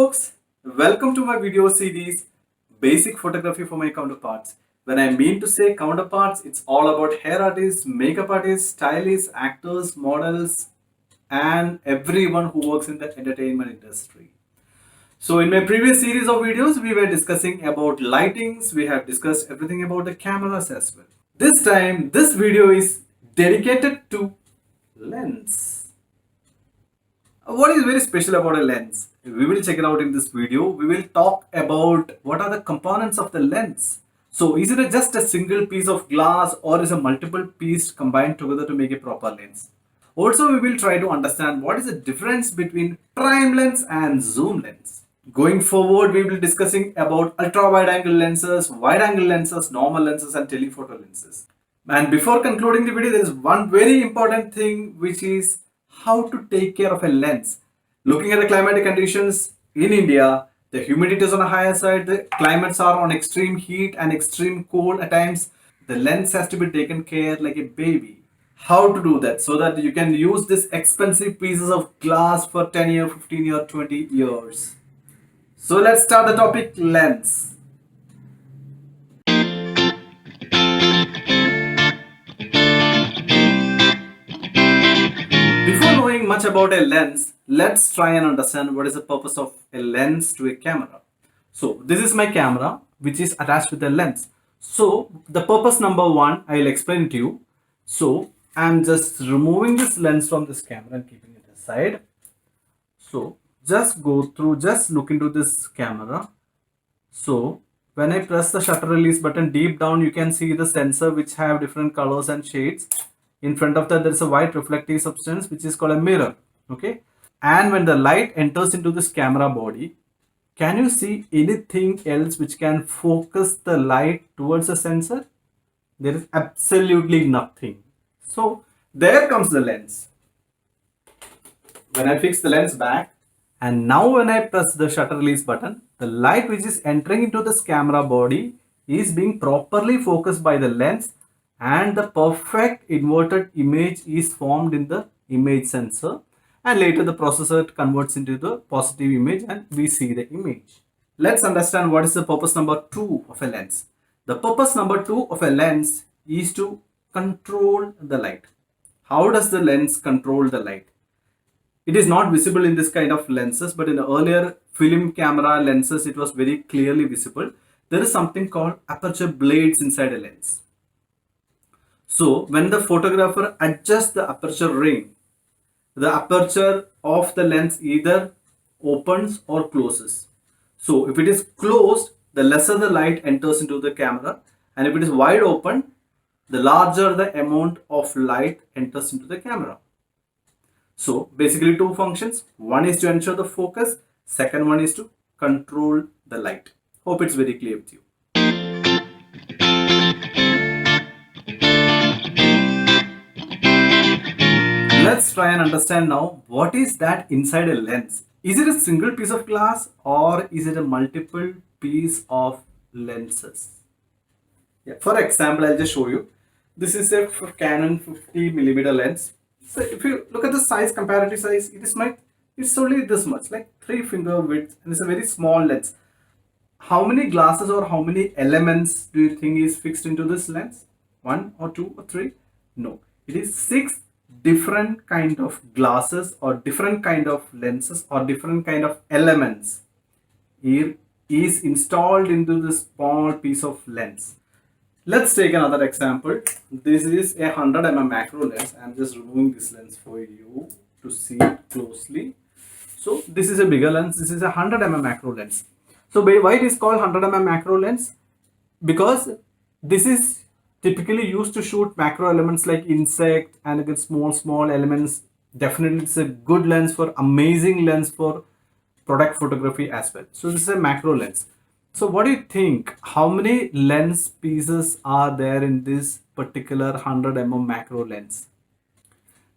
folks, welcome to my video series Basic Photography for My Counterparts. When I mean to say counterparts, it's all about hair artists, makeup artists, stylists, actors, models, and everyone who works in the entertainment industry. So in my previous series of videos, we were discussing about lightings, we have discussed everything about the cameras as well. This time, this video is dedicated to lens. What is very special about a lens? We will check it out in this video. We will talk about what are the components of the lens. So is it just a single piece of glass or is a multiple piece combined together to make a proper lens? Also, we will try to understand what is the difference between prime lens and zoom lens. Going forward, we will be discussing about ultra wide angle lenses, wide angle lenses, normal lenses and telephoto lenses. And before concluding the video, there is one very important thing, which is how to take care of a lens. Looking at the climatic conditions in India, the humidity is on a higher side, the climates are on extreme heat and extreme cold at times. The lens has to be taken care like a baby. How to do that so that you can use these expensive pieces of glass for 10 years, 15 years, 20 years. So let's start the topic lens. Before knowing much about a lens, let's try and understand what is the purpose of a lens to a camera. So this is my camera which is attached with a lens. So the purpose number one, I'll explain to you. So I'm just removing this lens from this camera and keeping it aside. So just go through, just look into this camera. So when I press the shutter release button, deep down you can see the sensor which have different colors and shades. In front of that there is a white reflective substance which is called a mirror. Okay, and when the light enters into this camera body, can you see anything else which can focus the light towards the sensor? There is absolutely nothing. So there comes the lens. When I fix the lens back, and now when I press the shutter release button, the light which is entering into this camera body is being properly focused by the lens, and the perfect inverted image is formed in the image sensor, and later the processor converts into the positive image and we see the image. Let's understand what is the purpose number 2 of a lens. The purpose number 2 of a lens is to control the light. How does the lens control the light? It is not visible in this kind of lenses, but in the earlier film camera lenses it was very clearly visible. There is something called aperture blades inside a lens. So when the photographer adjusts the aperture ring, the aperture of the lens either opens or closes. So if it is closed, the lesser the light enters into the camera, and if it is wide open, the larger the amount of light enters into the camera. So basically two functions. One is to ensure the focus, second one is to control the light. Hope it's very clear with you. Let's try and understand now what is that inside a lens. Is it a single piece of glass or is it a multiple piece of lenses? Yeah, for example, I'll just show you. This is a Canon 50mm lens. So if you look at the size, comparative size, it's only this much, like 3 finger width, and it's a very small lens. How many glasses or how many elements do you think is fixed into this lens? 1 or 2 or 3? No, it is 6 different kind of glasses or different kind of lenses or different kind of elements here is installed into this small piece of lens. Let's take another example. This is a 100mm macro lens. I'm just removing this lens for you to see it closely. So this is a bigger lens. This is a 100mm macro lens. So why it is called 100mm macro lens? Because this is typically used to shoot macro elements like insect and again small elements. Definitely it's a good lens, for amazing lens for product photography as well. So this is a macro lens. So what do you think? How many lens pieces are there in this particular 100mm macro lens?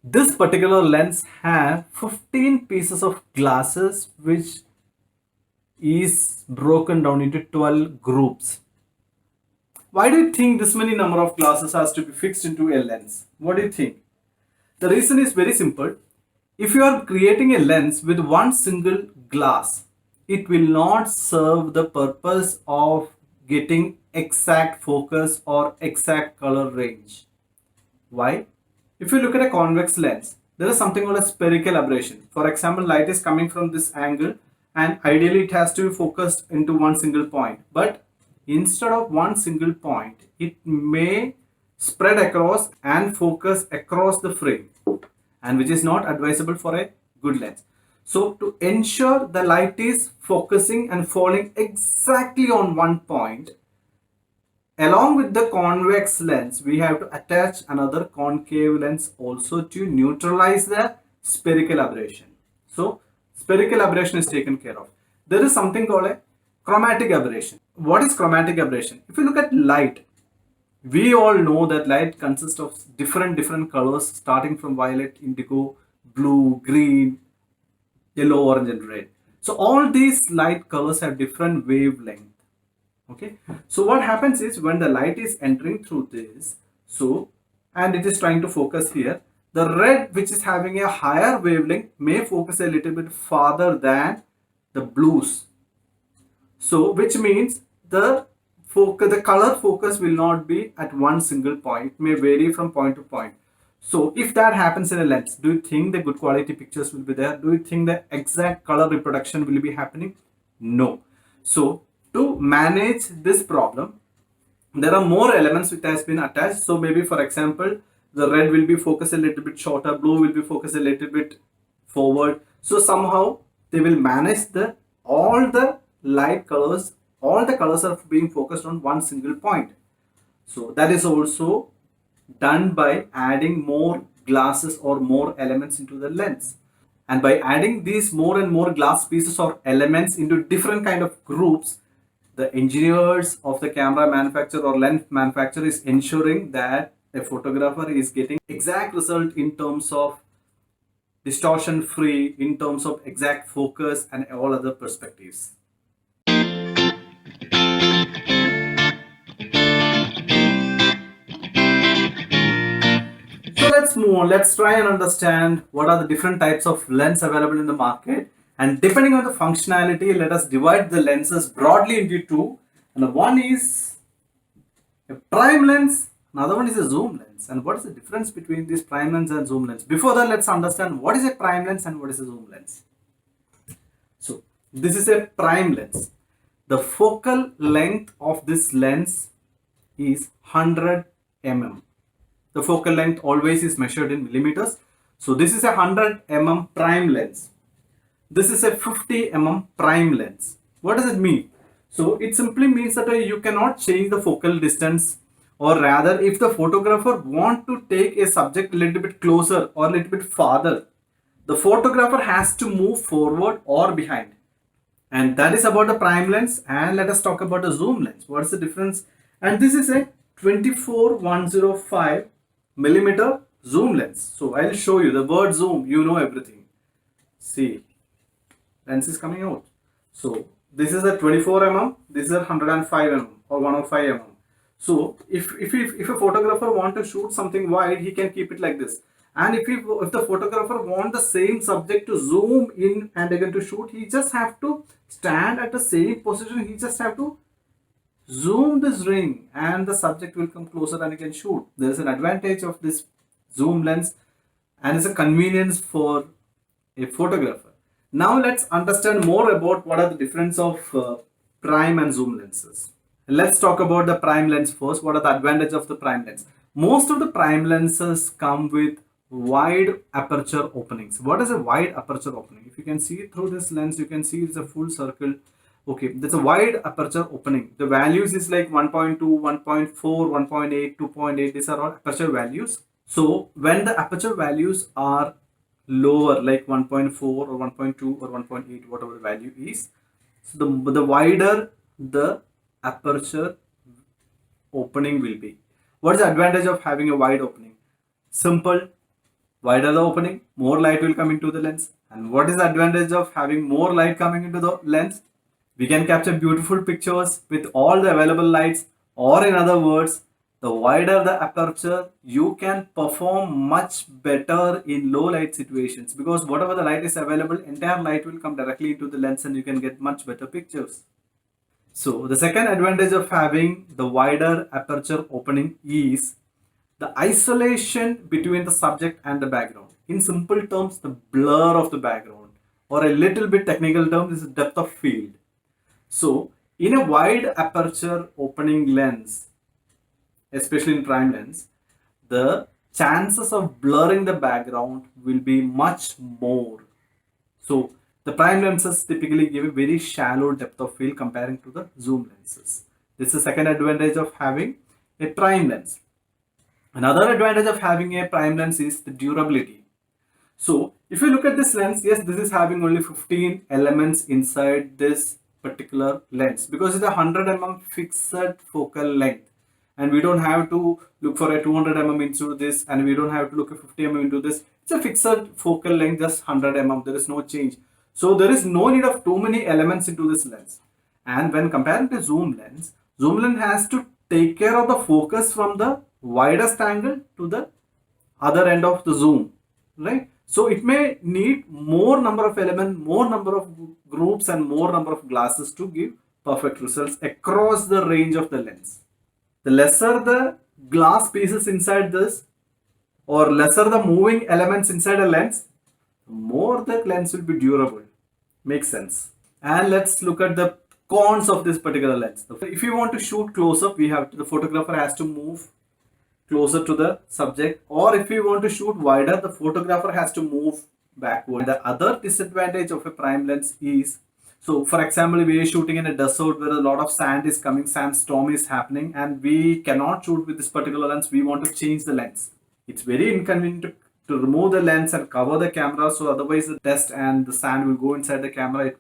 This particular lens has 15 pieces of glasses which is broken down into 12 groups. Why do you think this many number of glasses has to be fixed into a lens? What do you think? The reason is very simple. If you are creating a lens with one single glass, it will not serve the purpose of getting exact focus or exact color range. Why? If you look at a convex lens, there is something called a spherical aberration. For example, light is coming from this angle and ideally it has to be focused into one single point. But instead of one single point, it may spread across and focus across the frame, and which is not advisable for a good lens. So to ensure the light is focusing and falling exactly on one point, along with the convex lens, we have to attach another concave lens also to neutralize the spherical aberration. So spherical aberration is taken care of. There is something called a chromatic aberration. What is chromatic aberration? If you look at light, we all know that light consists of different colors starting from violet, indigo, blue, green, yellow, orange and red. So all these light colors have different wavelength. Okay, so what happens is when the light is entering through this, so and it is trying to focus here, the red, which is having a higher wavelength, may focus a little bit farther than the blues. So which means the color focus will not be at one single point, it may vary from point to point. So if that happens in a lens, do you think the good quality pictures will be there? Do you think the exact color reproduction will be happening? No. So to manage this problem, there are more elements which has been attached. So maybe for example, the red will be focused a little bit shorter, blue will be focused a little bit forward. So somehow they will manage all the light colors, all the colors are being focused on one single point. So that is also done by adding more glasses or more elements into the lens. And by adding these more and more glass pieces or elements into different kind of groups, the engineers of the camera manufacturer or lens manufacturer is ensuring that a photographer is getting exact result in terms of distortion free, in terms of exact focus and all other perspectives. So let's move on. Let's try and understand what are the different types of lens available in the market. And depending on the functionality, let us divide the lenses broadly into two. And one is a prime lens, another one is a zoom lens. And what is the difference between this prime lens and zoom lens? Before that, let's understand what is a prime lens and what is a zoom lens. So this is a prime lens. The focal length of this lens is 100 mm. The focal length always is measured in millimeters. So this is a 100 mm prime lens. This is a 50 mm prime lens. What does it mean? So it simply means that you cannot change the focal distance, or rather if the photographer want to take a subject a little bit closer or a little bit farther, the photographer has to move forward or behind. And that is about the prime lens. And let us talk about the zoom lens. What is the difference? And this is a 24-105 millimeter zoom lens. So I'll show you the word zoom, you know everything. See, lens is coming out. So this is a 24 mm, this is a 105 mm or 105 mm. So if a photographer want to shoot something wide, he can keep it like this. And if the photographer want the same subject to zoom in and again to shoot, he just have to stand at the same position. He just have to zoom this ring and the subject will come closer and he can shoot. There is an advantage of this zoom lens and it's a convenience for a photographer. Now let's understand more about what are the difference of prime and zoom lenses. Let's talk about the prime lens first. What are the advantages of the prime lens? Most of the prime lenses come with wide aperture openings. What is a wide aperture opening? If you can see through this lens, you can see it's a full circle. Okay, there's a wide aperture opening. The values is like 1.2, 1.4, 1.8, 2.8. These are all aperture values. So when the aperture values are lower, like 1.4 or 1.2 or 1.8, whatever the value is, so the wider the aperture opening will be. What is the advantage of having a wide opening? Simple. Wider the opening, more light will come into the lens. And what is the advantage of having more light coming into the lens? We can capture beautiful pictures with all the available lights, or in other words, the wider the aperture, you can perform much better in low light situations, because whatever the light is available, entire light will come directly into the lens and you can get much better pictures. So the second advantage of having the wider aperture opening is the isolation between the subject and the background. In simple terms, the blur of the background, or a little bit technical term, is depth of field. So in a wide aperture opening lens, especially in prime lens, the chances of blurring the background will be much more. So the prime lenses typically give a very shallow depth of field comparing to the zoom lenses. This is the second advantage of having a prime lens. Another advantage of having a prime lens is the durability. So if you look at this lens, yes, this is having only 15 elements inside this particular lens, because it's a 100 mm fixed focal length, and we don't have to look for a 200 mm into this, and we don't have to look at 50 mm into this. It's a fixed focal length, just 100 mm. There is no change. So there is no need of too many elements into this lens. And when comparing to zoom lens has to take care of the focus from the widest angle to the other end of the zoom, right? So it may need more number of elements, more number of groups, and more number of glasses to give perfect results across the range of the lens. The lesser the glass pieces inside this, or lesser the moving elements inside a lens, the more the lens will be durable. Makes sense. And let's look at the cons of this particular lens. If you want to shoot close up, the photographer has to move closer to the subject, or if you want to shoot wider, the photographer has to move backward. The other disadvantage of a prime lens is, so for example, we are shooting in a desert where a lot of sand is coming, sandstorm is happening, and we cannot shoot with this particular lens. We want to change the lens. It's very inconvenient to remove the lens and cover the camera, so otherwise the dust and the sand will go inside the camera.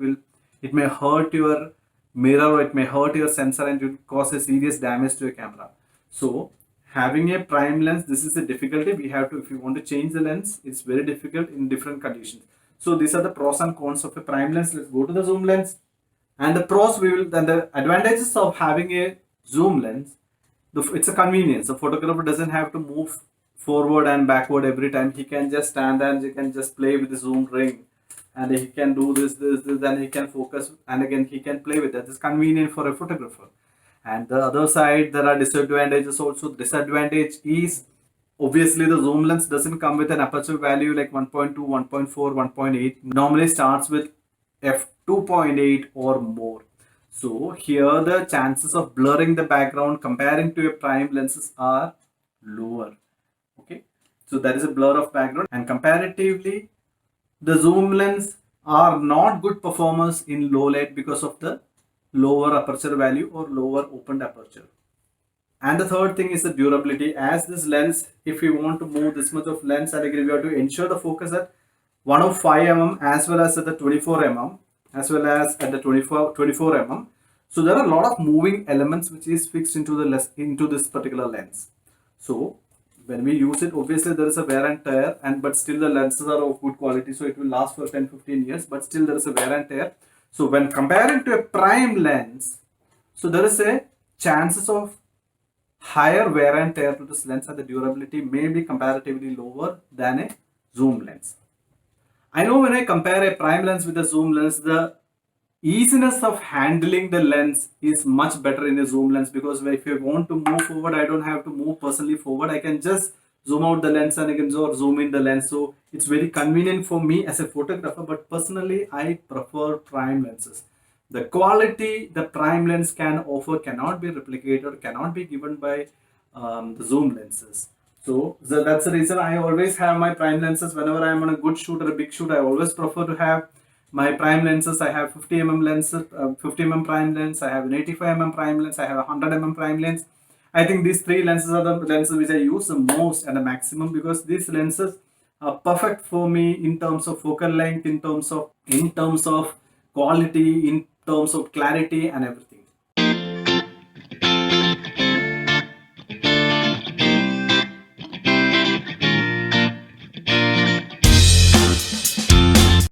It may hurt your mirror, or it may hurt your sensor, and it will cause a serious damage to your camera. So having a prime lens, this is the difficulty. We have to, if you want to change the lens, it's very difficult in different conditions. So these are the pros and cons of a prime lens. Let's go to the zoom lens. And the pros, then the advantages of having a zoom lens, it's a convenience. The photographer doesn't have to move forward and backward every time. He can just stand and he can just play with the zoom ring, and he can do this, then he can focus, and again he can play with that. It's convenient for a photographer. And the other side, there are disadvantages also. Disadvantage is, obviously the zoom lens doesn't come with an aperture value like 1.2, 1.4, 1.8. Normally starts with f2.8 or more. So here the chances of blurring the background comparing to a prime lenses are lower. Okay, so that is a blur of background, and comparatively the zoom lens are not good performers in low light because of the lower aperture value or lower opened aperture. And the third thing is the durability. As this lens, if we want to move this much of lens, and we have to ensure the focus at 105 mm as well as at the 24 mm as well as at the 24 mm. So there are a lot of moving elements which is fixed into this particular lens. So when we use it, obviously there is a wear and tear, but still the lenses are of good quality, so it will last for 10-15 years, but still there is a wear and tear. So when comparing to a prime lens, so there is a chances of higher wear and tear to this lens, and the durability may be comparatively lower than a zoom lens. I know when I compare a prime lens with a zoom lens, the easiness of handling the lens is much better in a zoom lens, because if I want to move forward, I don't have to move personally forward. I can just zoom out the lens and I can zoom in the lens. So it's very convenient for me as a photographer, but personally I prefer prime lenses. The quality the prime lens can offer cannot be replicated, cannot be given by the zoom lenses. So that's the reason I always have my prime lenses. Whenever I am on a good shoot or a big shoot, I always prefer to have my prime lenses. I have 50 mm lenses, 50 mm prime lens, I have an 85 mm prime lens, I have a 100 mm prime lens. I think these three lenses are the lenses which I use the most and the maximum, because these lenses are perfect for me in terms of focal length, in terms of quality, in terms of clarity and everything.